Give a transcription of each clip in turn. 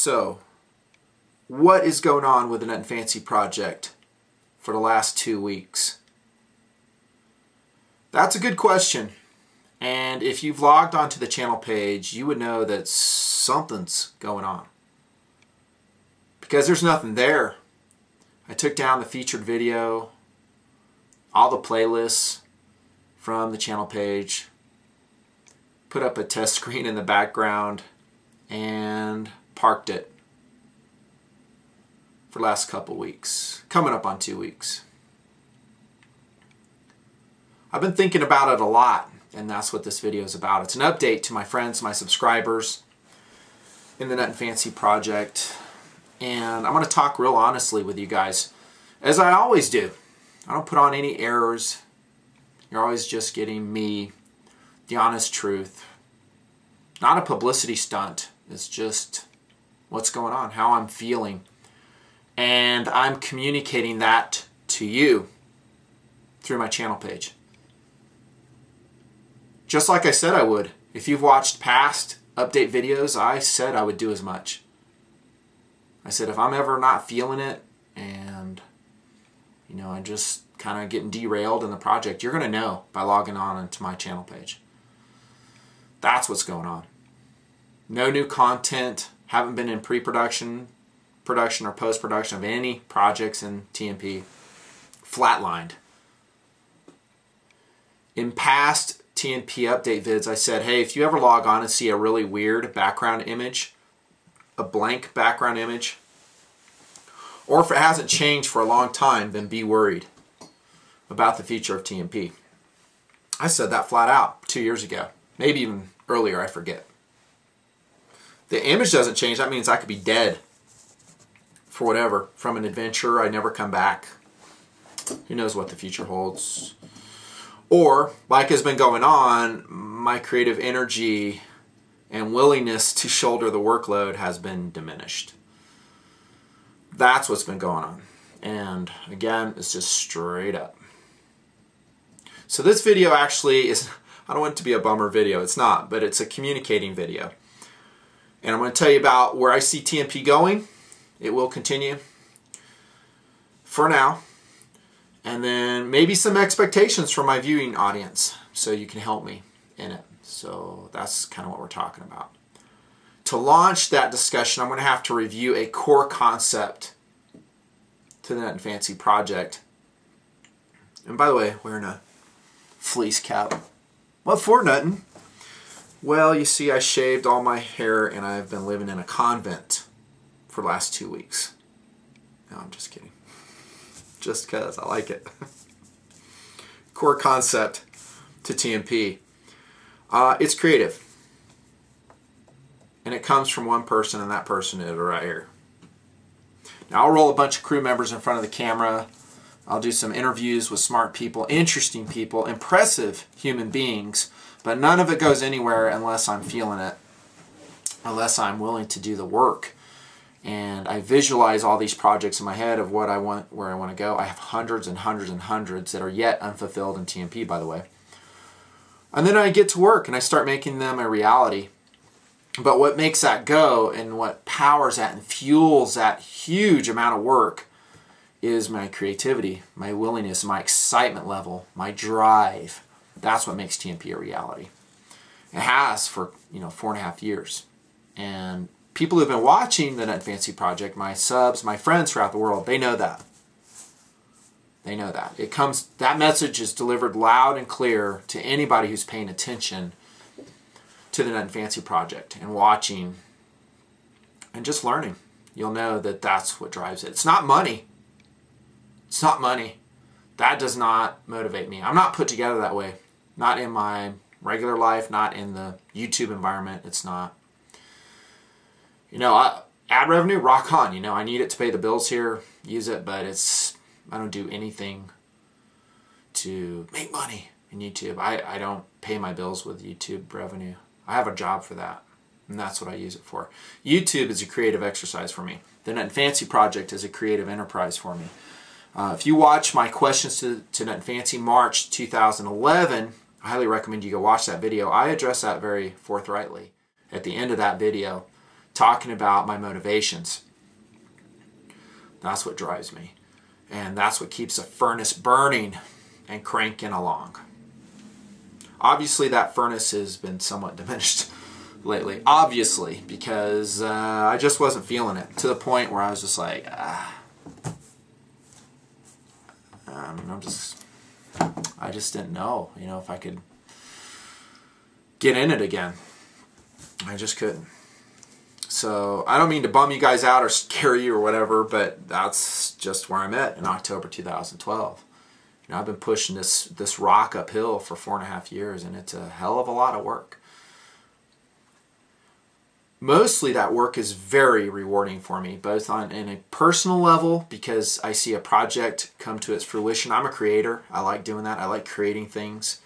So, what is going on with the Nutnfancy project for the last 2 weeks? That's a good question. And if you've logged onto the channel page, you would know that something's going on. Because there's nothing there. I took down the featured video, all the playlists from the channel page, put up a test screen in the background, and parked it for the last couple weeks. Coming up on 2 weeks. I've been thinking about it a lot, and that's what this video is about. It's an update to my friends, my subscribers in the Nutnfancy project. And I'm going to talk real honestly with you guys, as I always do. I don't put on any errors. You're always just getting me, the honest truth. Not a publicity stunt. It's just what's going on, how I'm feeling. And I'm communicating that to you through my channel page. Just like I said I would. If you've watched past update videos, I said I would do as much. I said if I'm ever not feeling it and I'm just kind of getting derailed in the project, you're going to know by logging on into my channel page. That's what's going on. No new content. Haven't been in pre-production, production, or post-production of any projects in TNP. Flatlined. In past TNP update vids, I said, hey, if you ever log on and see a really weird background image, a blank background image, or if it hasn't changed for a long time, then be worried about the future of TNP. I said that flat out 2 years ago. Maybe even earlier, I forget. The image doesn't change. That means I could be dead for whatever. From an adventure, I never come back. Who knows what the future holds. Or, like has been going on, my creative energy and willingness to shoulder the workload has been diminished. That's what's been going on. And again, it's just straight up. So this video actually is, I don't want it to be a bummer video, it's not, but it's a communicating video. And I'm going to tell you about where I see TNP going. It will continue for now. And then maybe some expectations from my viewing audience so you can help me in it. So that's kind of what we're talking about. To launch that discussion, I'm going to have to review a core concept to the Nutnfancy project. And by the way, wearing a fleece cap. What for, Nuttin? Well, you see, I shaved all my hair and I've been living in a convent for the last 2 weeks. No, I'm just kidding. Just because I like it. Core concept to TNP. It's creative. And it comes from one person, and that person is right here. Now, I'll roll a bunch of crew members in front of the camera. I'll do some interviews with smart people, interesting people, impressive human beings, but none of it goes anywhere unless I'm feeling it, unless I'm willing to do the work. And I visualize all these projects in my head of what I want, where I want to go. I have hundreds and hundreds and hundreds that are yet unfulfilled in TNP, by the way. And then I get to work and I start making them a reality. But what makes that go and what powers that and fuels that huge amount of work is my creativity, my willingness, my excitement level, my drive. That's what makes TNP a reality. It has for 4.5 years. And people who've been watching the Nutnfancy project, my subs, my friends throughout the world, they know that. They know that. That message is delivered loud and clear to anybody who's paying attention to the Nutnfancy project and watching and just learning. You'll know that that's what drives it. It's not money. It's not money. That does not motivate me. I'm not put together that way. Not in my regular life, not in the YouTube environment. It's not. Ad revenue, rock on. I need it to pay the bills here, use it, but I don't do anything to make money in YouTube. I don't pay my bills with YouTube revenue. I have a job for that, and that's what I use it for. YouTube is a creative exercise for me. The Nutnfancy project is a creative enterprise for me. If you watch my questions to Nutnfancy March 2011, I highly recommend you go watch that video. I address that very forthrightly at the end of that video talking about my motivations. That's what drives me. And that's what keeps a furnace burning and cranking along. Obviously, that furnace has been somewhat diminished lately. Obviously, because I just wasn't feeling it. To the point where I was just like, I just didn't know, if I could get in it again. I just couldn't. So I don't mean to bum you guys out or scare you or whatever, but that's just where I'm at in October 2012. I've been pushing this rock uphill for 4.5 years, and it's a hell of a lot of work. Mostly that work is very rewarding for me, both in a personal level, because I see a project come to its fruition. I'm a creator. I like doing that. I like creating things.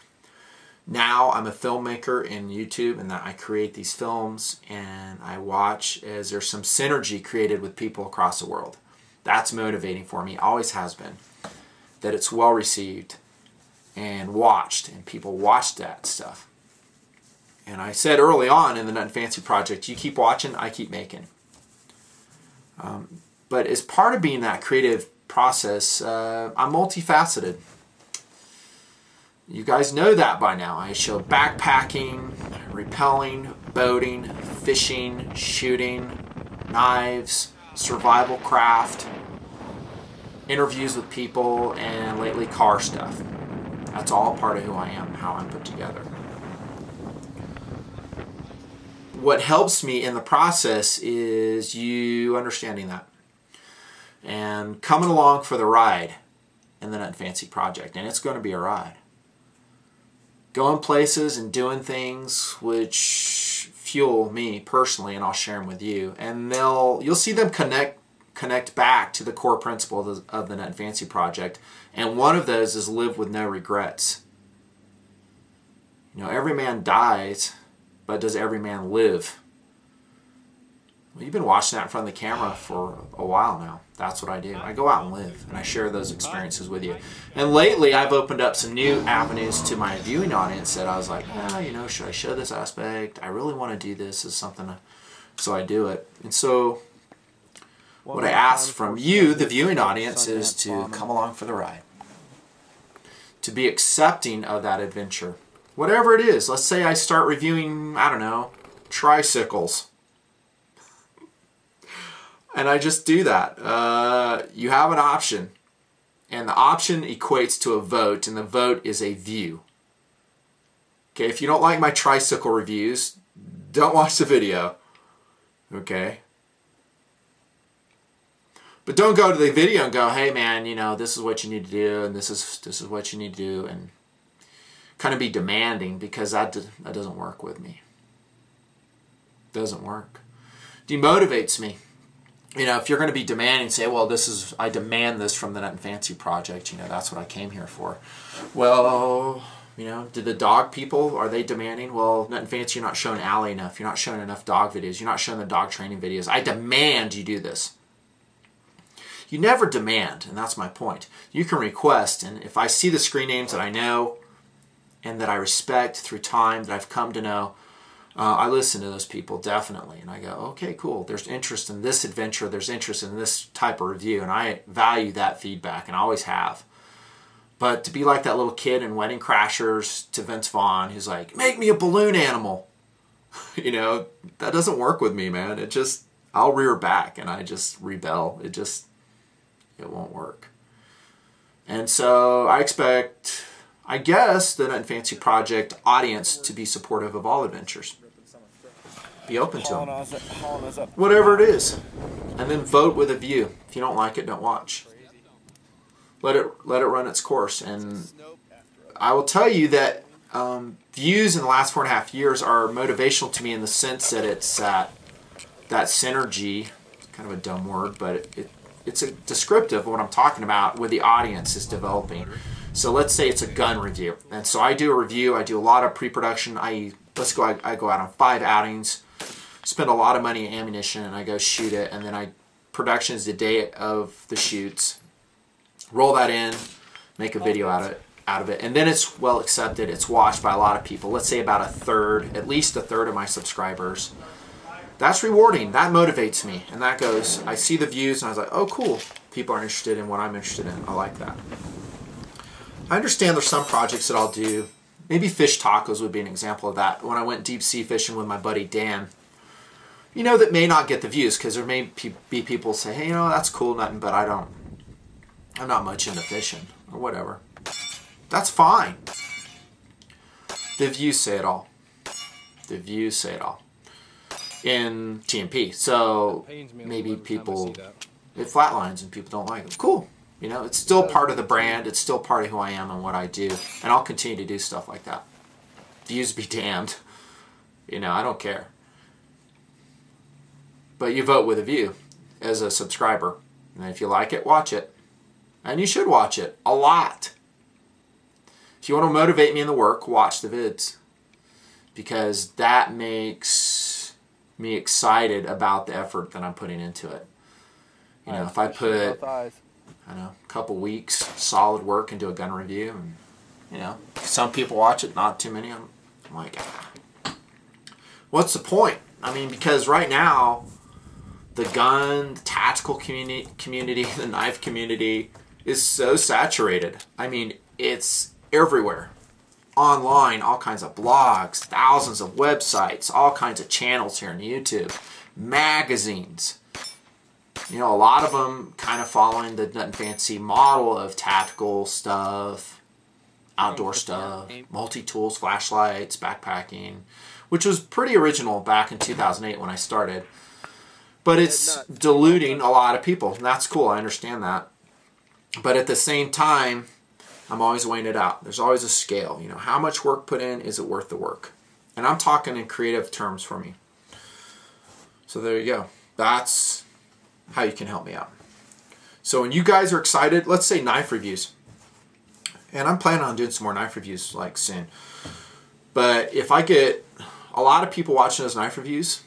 Now I'm a filmmaker in YouTube, and that I create these films and I watch as there's some synergy created with people across the world. That's motivating for me, always has been. That it's well received and watched, and people watch that stuff. And I said early on in the Nutnfancy project, you keep watching, I keep making. But as part of being that creative process, I'm multifaceted. You guys know that by now. I show backpacking, rappelling, boating, fishing, shooting, knives, survival craft, interviews with people, and lately car stuff. That's all part of who I am, how I'm put together. What helps me in the process is you understanding that and coming along for the ride in the Nutnfancy project. And it's going to be a ride. Going places and doing things which fuel me personally, and I'll share them with you. And you'll see them connect back to the core principles of the Nutnfancy project. And one of those is live with no regrets. Every man dies, but does every man live? Well, you've been watching that in front of the camera for a while now. That's what I do. I go out and live, and I share those experiences with you. And lately, I've opened up some new avenues to my viewing audience that I was like, should I show this aspect? I really want to do this as something, so I do it. And so what I ask from you, the viewing audience, is to come along for the ride. To be accepting of that adventure. Whatever it is. Let's say I start reviewing, tricycles. And I just do that. You have an option. And the option equates to a vote, and the vote is a view. Okay, if you don't like my tricycle reviews, don't watch the video. Okay? But don't go to the video and go, hey man, this is what you need to do, and this is what you need to do, and kind of be demanding, because that doesn't work with me. Doesn't work. Demotivates me. If you're going to be demanding, say, well, I demand this from the Nutnfancy project, that's what I came here for. Well, did the dog people, are they demanding? Well, Nutnfancy, you're not showing Allie enough. You're not showing enough dog videos. You're not showing the dog training videos. I demand you do this. You never demand, and that's my point. You can request, and if I see the screen names that I know and that I respect through time, that I've come to know, I listen to those people definitely, and I go, okay, cool. There's interest in this adventure. There's interest in this type of review, and I value that feedback, and I always have. But to be like that little kid in Wedding Crashers to Vince Vaughn, who's like, make me a balloon animal. That doesn't work with me, man. I'll rear back, and I just rebel. It won't work. And so I expect, I guess, the Nutnfancy project audience to be supportive of all adventures. Be open to them. Whatever it is. And then vote with a view. If you don't like it, don't watch. Let it run its course. And I will tell you that views in the last 4.5 years are motivational to me in the sense that it's that synergy, kind of a dumb word, but it's a descriptive of what I'm talking about where the audience is developing. So let's say it's a gun review. And so I do a review, I do a lot of pre-production. I go out on 5 outings, spend a lot of money on ammunition, and I go shoot it, and then production is the day of the shoots. Roll that in, make a video out of it, and then it's well accepted, it's watched by a lot of people. Let's say about a third, at least a third of my subscribers That's rewarding. That motivates me. And that goes, I see the views and I was like, oh, cool. People are interested in what I'm interested in. I like that. I understand there's some projects that I'll do. Maybe fish tacos would be an example of that. When I went deep sea fishing with my buddy Dan, you know, that may not get the views because there may be people say, hey, you know, that's cool, nothing, but I'm not much into fishing or whatever. That's fine. The views say it all. The views say it all. In TNP. So maybe people, it flatlines and people don't like it. Cool. You know, it's still part of the brand. It's still part of who I am and what I do. And I'll continue to do stuff like that. Views be damned. You know, I don't care. But you vote with a view as a subscriber. And if you like it, watch it. And you should watch it a lot. If you want to motivate me in the work, watch the vids. Because that makes me excited about the effort that I'm putting into it. You know, if I put, I don't know, a couple weeks solid work into a gun review, and you know, some people watch it, not too many. I'm like, what's the point? I mean, because right now, the gun, the tactical community, the knife community is so saturated. I mean, it's everywhere. Online, all kinds of blogs, thousands of websites, all kinds of channels here on YouTube, magazines. You know, a lot of them kind of following the Nutnfancy model of tactical stuff, outdoor stuff, multi-tools, flashlights, backpacking, which was pretty original back in 2008 when I started. But it's diluting a lot of people, and that's cool. I understand that. But at the same time, I'm always weighing it out. There's always a scale. You know, how much work put in? Is it worth the work? And I'm talking in creative terms for me. So there you go. That's how you can help me out. So when you guys are excited, let's say knife reviews. And I'm planning on doing some more knife reviews like soon. But if I get a lot of people watching those knife reviews,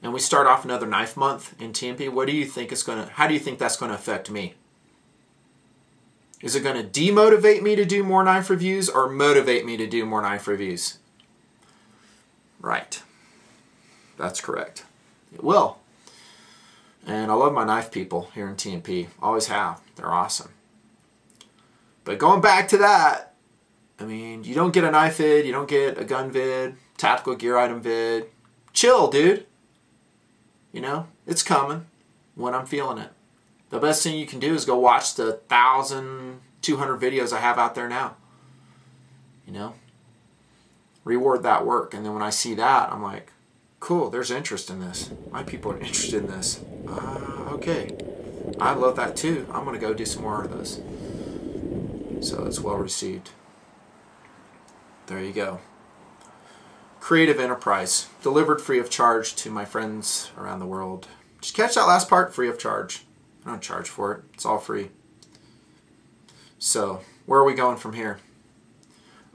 and we start off another knife month in TNP, what do you think is going to, how do you think that's going to affect me? Is it going to demotivate me to do more knife reviews or motivate me to do more knife reviews? Right. That's correct. It will. And I love my knife people here in TNP. Always have. They're awesome. But going back to that, I mean, you don't get a knife vid, you don't get a gun vid, tactical gear item vid. Chill, dude. You know, it's coming when I'm feeling it. The best thing you can do is go watch the 1,200 videos I have out there now. You know, reward that work. And then when I see that, I'm like, cool, there's interest in this. My people are interested in this. Okay. I love that too. I'm going to go do some more of those. So it's well received. There you go. Creative enterprise. Delivered free of charge to my friends around the world. Just catch that last part, free of charge. I don't charge for it. It's all free. So, where are we going from here?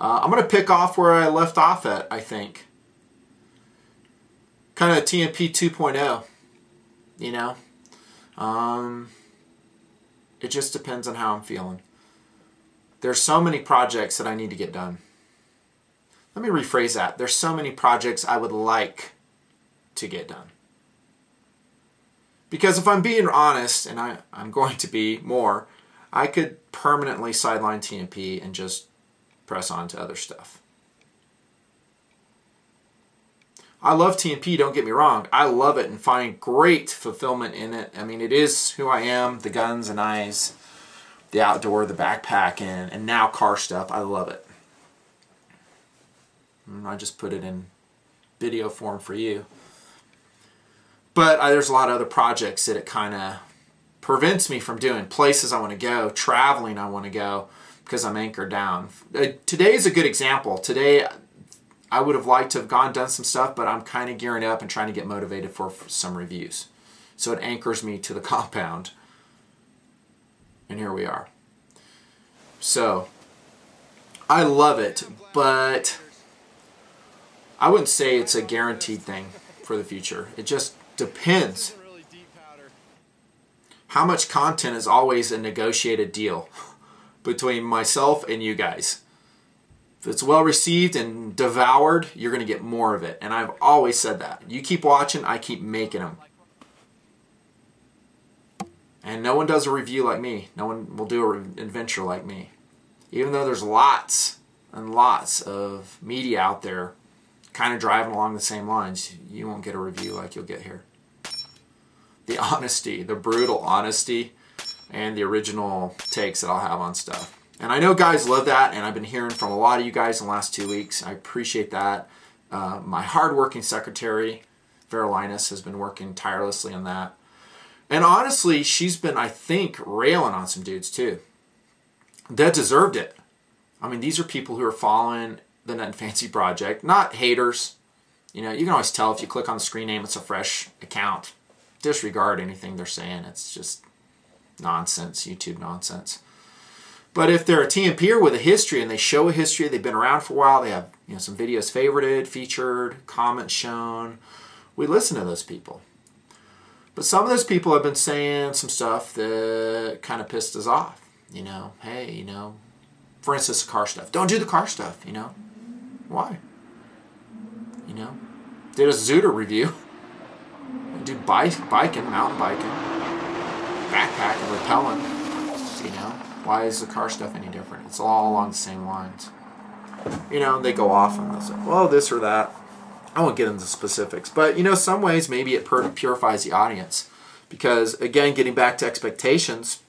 I'm going to pick off where I left off at, I think. Kind of TNP 2.0. You know? It just depends on how I'm feeling. There's so many projects that I need to get done. Let me rephrase that. There's so many projects I would like to get done. Because if I'm being honest, and I'm going to be more, I could permanently sideline TNP and just press on to other stuff. I love TNP, don't get me wrong. I love it and find great fulfillment in it. I mean, it is who I am, the guns and eyes, the outdoor, the backpack, and now car stuff. I love it. And I just put it in video form for you. But there's a lot of other projects that it kind of prevents me from doing. Places I want to go, traveling I want to go, because I'm anchored down. Today is a good example. Today, I would have liked to have done some stuff, but I'm kind of gearing up and trying to get motivated for some reviews. So it anchors me to the compound. And here we are. So, I love it, but I wouldn't say it's a guaranteed thing for the future. It just depends. How much content is always a negotiated deal between myself and you guys. If it's well received and devoured, you're going to get more of it. And I've always said that. You keep watching, I keep making them. And no one does a review like me. No one will do an adventure like me. Even though there's lots and lots of media out there kind of driving along the same lines, you won't get a review like you'll get here. The honesty, the brutal honesty, and the original takes that I'll have on stuff. And I know guys love that, and I've been hearing from a lot of you guys in the last 2 weeks. I appreciate that. My hardworking secretary, Vera Linus, has been working tirelessly on that. And honestly, she's been, I think, railing on some dudes too. That deserved it. I mean, these are people who are following the Nutnfancy project, not haters. You know, you can always tell if you click on the screen name, it's a fresh account. Disregard anything they're saying. It's just nonsense, YouTube nonsense. But if they're a TNPer with a history and they show a history, they've been around for a while, they have, you know, some videos favorited, featured, comments shown, we listen to those people. But some of those people have been saying some stuff that kind of pissed us off. You know, hey, you know, for instance, car stuff. Don't do the car stuff, you know. Why? You know, did a Zooter review. Do biking, mountain biking, backpacking, rappelling. You know, why is the car stuff any different? It's all along the same lines. You know, they go off and they'll say, well, this or that. I won't get into specifics, but you know, some ways maybe it purifies the audience, because again, getting back to expectations,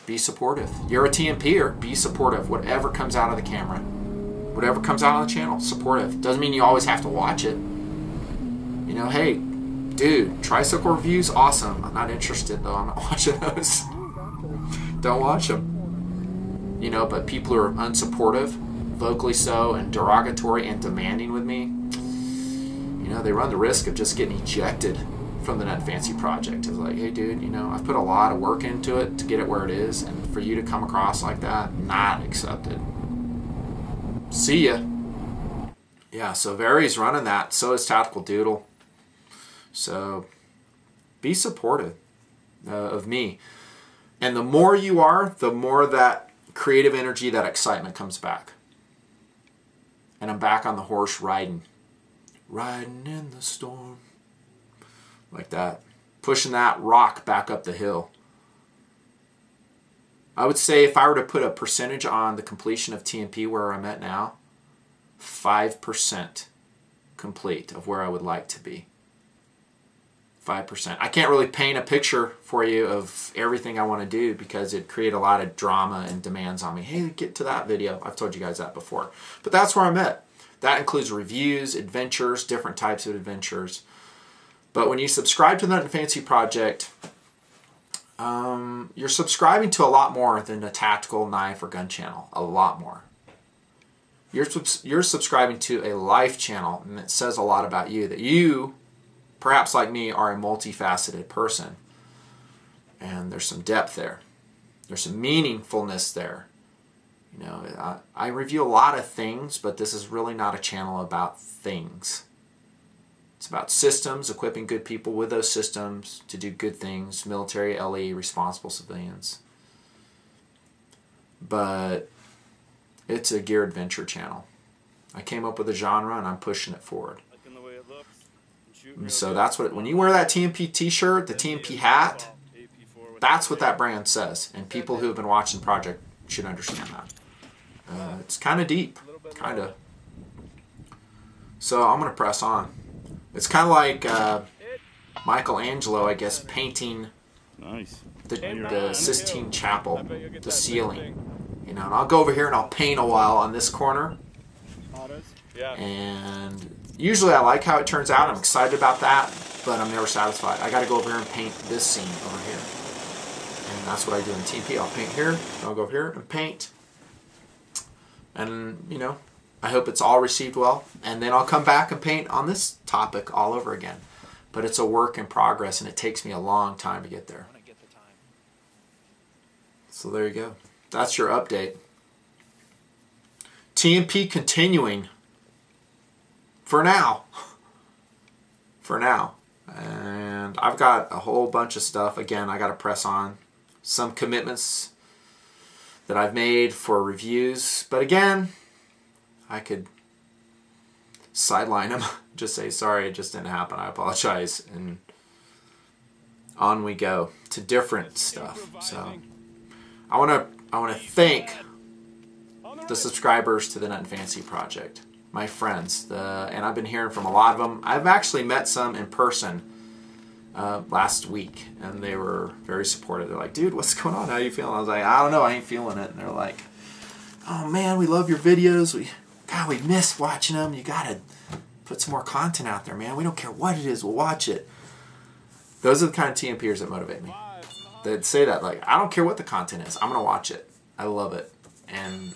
be supportive. You're a TNPer, be supportive. Whatever comes out of the camera, whatever comes out on the channel, supportive. Doesn't mean you always have to watch it. You know, hey, dude, tricycle reviews, awesome. I'm not interested though. I'm not watching those. Don't watch them. You know, but people who are unsupportive, vocally so, and derogatory and demanding with me, you know, they run the risk of just getting ejected from the Nutnfancy project. It's like, hey dude, you know, I've put a lot of work into it to get it where it is, and for you to come across like that, not accepted. See ya. Yeah, so Very's running that, so is Tactical Doodle. So be supportive of me. And the more you are, the more that creative energy, that excitement comes back. And I'm back on the horse riding. Riding in the storm. Like that. Pushing that rock back up the hill. I would say if I were to put a percentage on the completion of TNP where I'm at now, 5% complete of where I would like to be. 5%. I can't really paint a picture for you of everything I want to do because it'd create a lot of drama and demands on me. Hey, get to that video. I've told you guys that before. But that's where I'm at. That includes reviews, adventures, different types of adventures. But when you subscribe to the Nutnfancy project, you're subscribing to a lot more than a tactical knife or gun channel. A lot more. You're subscribing to a life channel, and it says a lot about you. That you, perhaps like me, are a multifaceted person. And there's some depth there. There's some meaningfulness there. You know, I review a lot of things, but this is really not a channel about things. It's about systems, equipping good people with those systems to do good things, military, LE, responsible civilians. But it's a gear adventure channel. I came up with a genre and I'm pushing it forward. So that's what, when you wear that TNP t-shirt, the TNP hat, that's what that brand says. And people who have been watching the project should understand that. It's kind of deep, kind of. So I'm going to press on. It's kind of like Michelangelo, I guess, painting the Sistine Chapel, the ceiling. You know, and I'll go over here and I'll paint a while on this corner. And usually I like how it turns out. I'm excited about that, but I'm never satisfied. I got to go over here and paint this scene over here. And that's what I do in TNP. I'll paint here, I'll go over here and paint. And, you know, I hope it's all received well. And then I'll come back and paint on this topic all over again. But it's a work in progress, and it takes me a long time to get there. So there you go. That's your update. TNP continuing. For now. For now. And I've got a whole bunch of stuff. Again, I got to press on. Some commitments that I've made for reviews. But again, I could sideline them, just say, sorry, it just didn't happen, I apologize, and on we go to different stuff. So I want to thank the subscribers to the Nutnfancy project, my friends, and I've been hearing from a lot of them. I've actually met some in person last week, and they were very supportive. They're like, dude, what's going on? How are you feeling? I was like, I don't know, I ain't feeling it. And they're like, oh man, we love your videos. We miss watching them. You gotta put some more content out there, man. We don't care what it is, we'll watch it. Those are the kind of TNPers that motivate me. They'd say that, like, I don't care what the content is, I'm gonna watch it. I love it. And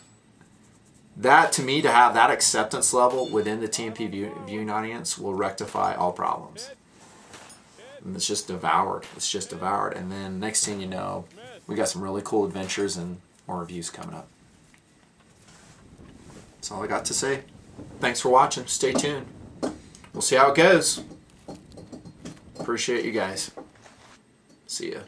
that, to me, to have that acceptance level within the TNP viewing audience will rectify all problems. And it's just devoured. It's just devoured. And then next thing you know, we got some really cool adventures and more reviews coming up. That's all I got to say. Thanks for watching. Stay tuned. We'll see how it goes. Appreciate you guys. See ya.